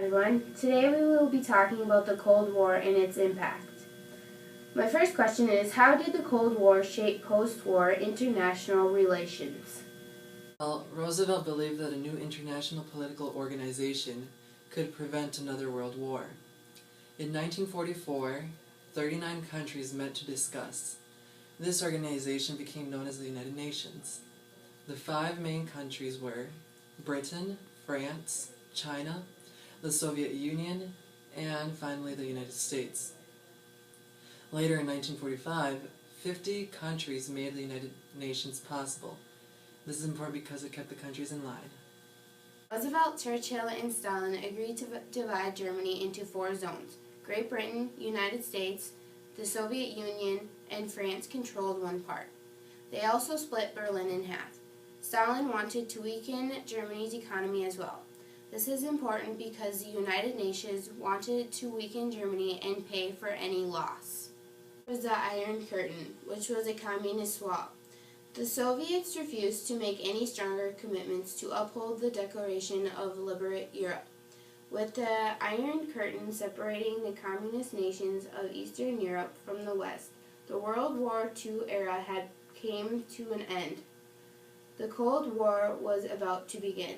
everyone. Today we will be talking about the Cold War and its impact. My first question is, how did the Cold War shape post-war international relations? Well, Roosevelt believed that a new international political organization could prevent another world war. In 1944, 39 countries met to discuss. This organization became known as the United Nations. The 5 main countries were Britain, France, China, the Soviet Union, and finally the United States. Later in 1945, 50 countries made the United Nations possible. This is important because it kept the countries in line. Roosevelt, Churchill, and Stalin agreed to divide Germany into 4 zones. Great Britain, United States, the Soviet Union, and France controlled one part. They also split Berlin in half. Stalin wanted to weaken Germany's economy as well. This is important because the United Nations wanted to weaken Germany and pay for any loss. It was the Iron Curtain, which was a communist wall. The Soviets refused to make any stronger commitments to uphold the Declaration of Liberate Europe. With the Iron Curtain separating the communist nations of Eastern Europe from the West, the World War II era had come to an end. The Cold War was about to begin.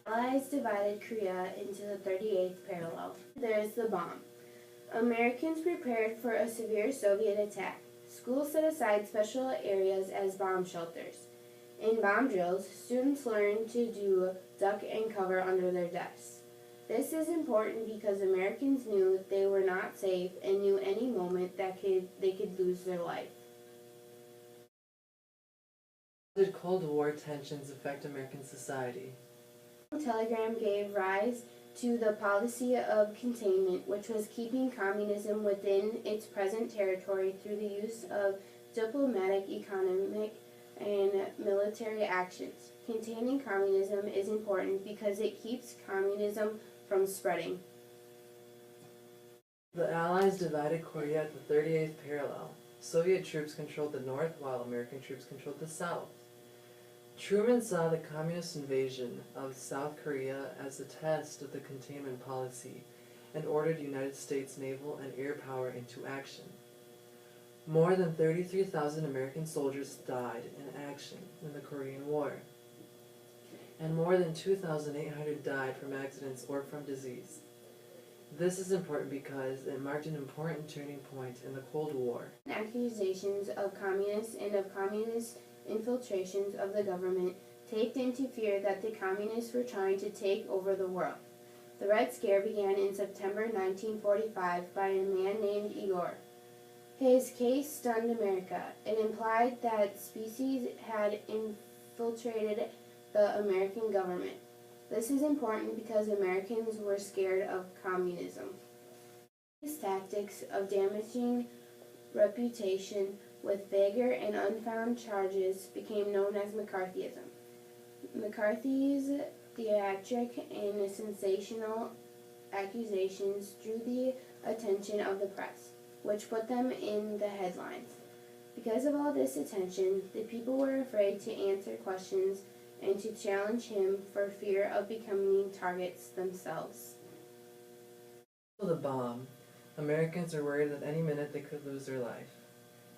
Allies divided Korea into the 38th parallel. There's the bomb. Americans prepared for a severe Soviet attack. Schools set aside special areas as bomb shelters. In bomb drills, students learned to do duck and cover under their desks. This is important because Americans knew they were not safe and knew any moment that they could lose their life. How did Cold War tensions affect American society? The telegram gave rise to the policy of containment, which was keeping communism within its present territory through the use of diplomatic, economic, and military actions. Containing communism is important because it keeps communism from spreading. The Allies divided Korea at the 38th parallel. Soviet troops controlled the north while American troops controlled the south. Truman saw the communist invasion of South Korea as a test of the containment policy and ordered United States naval and air power into action. More than 33,000 American soldiers died in action in the Korean War, and more than 2,800 died from accidents or from disease. This is important because it marked an important turning point in the Cold War. Accusations of communists and of communist infiltrations of the government taped into fear that the communists were trying to take over the world. The Red Scare began in September 1945 by a man named Igor. His case stunned America. It implied that species had infiltrated the American government. This is important because Americans were scared of communism. His tactics of damaging reputation with vaguer and unfounded charges became known as McCarthyism. McCarthy's theatric and sensational accusations drew the attention of the press, which put them in the headlines. Because of all this attention, the people were afraid to answer questions and to challenge him for fear of becoming targets themselves. The bomb. Americans were worried that any minute they could lose their life.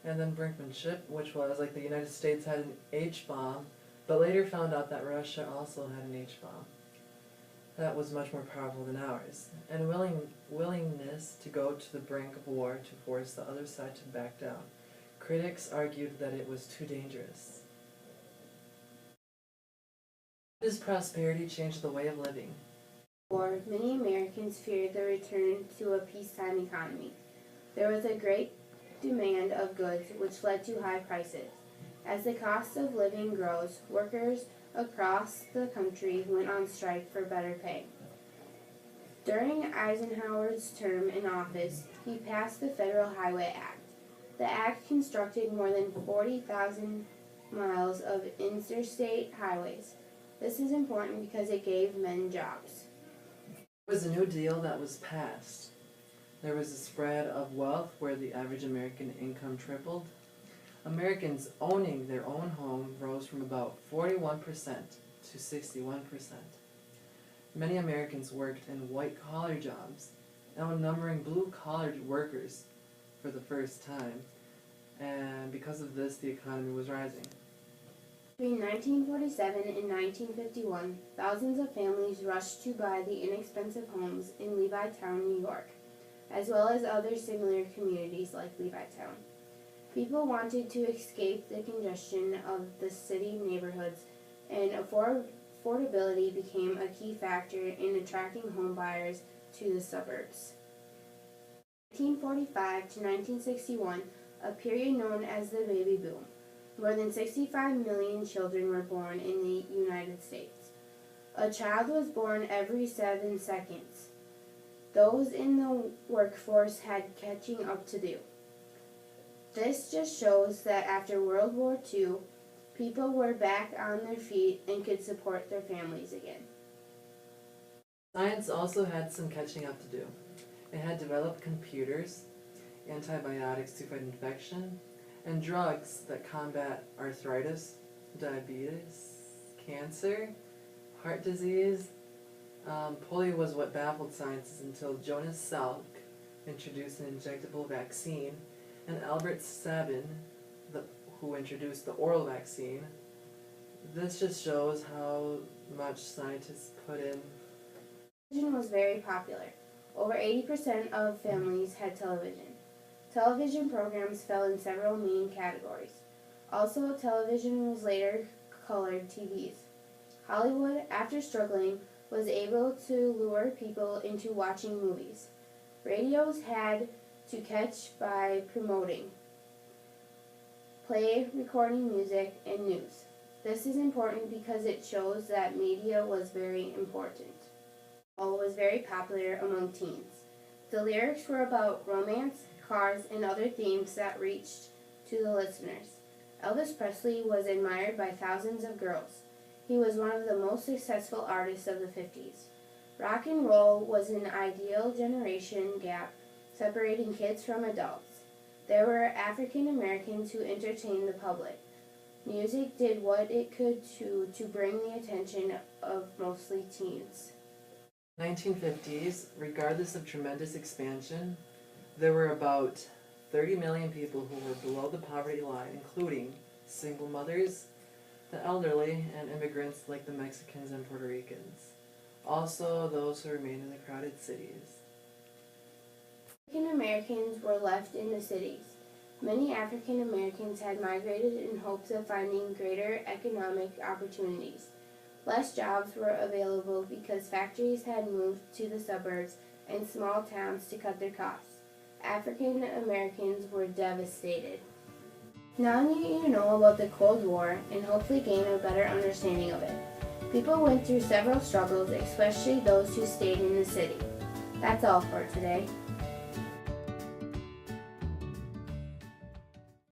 And then brinkmanship, which was like the United States had an H-bomb, but later found out that Russia also had an H-bomb. That was much more powerful than ours. And willingness to go to the brink of war to force the other side to back down. Critics argued that it was too dangerous. How does prosperity change the way of living? War, many Americans feared the return to a peacetime economy. There was a great demand of goods, which led to high prices. As the cost of living grows, workers across the country went on strike for better pay. During Eisenhower's term in office, he passed the Federal Highway Act. The act constructed more than 40,000 miles of interstate highways. This is important because it gave men jobs. It was a New Deal that was passed. There was a spread of wealth where the average American income tripled. Americans owning their own home rose from about 41% to 61%. Many Americans worked in white-collar jobs, outnumbering blue-collar workers for the first time, and because of this, the economy was rising. Between 1947 and 1951, thousands of families rushed to buy the inexpensive homes in Levittown, New York, as well as other similar communities like Levittown. People wanted to escape the congestion of the city neighborhoods, and affordability became a key factor in attracting home buyers to the suburbs. 1945 to 1961, a period known as the baby boom. More than 65 million children were born in the United States. A child was born every 7 seconds. Those in the workforce had catching up to do. This just shows that after World War II, people were back on their feet and could support their families again. Science also had some catching up to do. It had developed computers, antibiotics to fight infection, and drugs that combat arthritis, diabetes, cancer, heart disease. Polio was what baffled scientists until Jonas Salk introduced an injectable vaccine, and Albert Sabin, who introduced the oral vaccine. This just shows how much scientists put in. Television was very popular. Over 80% of families had television. Television programs fell in several main categories. Also, television was later colored TVs. Hollywood, after struggling, was able to lure people into watching movies. Radios had to catch by promoting, play, recording music, and news. This is important because it shows that media was very important. All was very popular among teens. The lyrics were about romance, cars, and other themes that reached to the listeners. Elvis Presley was admired by thousands of girls. He was one of the most successful artists of the 50s. Rock and roll was an ideal generation gap separating kids from adults. There were African Americans who entertained the public. Music did what it could to bring the attention of mostly teens. 1950s, regardless of tremendous expansion, there were about 30 million people who were below the poverty line, including single mothers, the elderly, and immigrants like the Mexicans and Puerto Ricans. Also, those who remained in the crowded cities. African Americans were left in the cities. Many African Americans had migrated in hopes of finding greater economic opportunities. Less jobs were available because factories had moved to the suburbs and small towns to cut their costs. African Americans were devastated. Now you know about the Cold War and hopefully gain a better understanding of it. People went through several struggles, especially those who stayed in the city. That's all for today.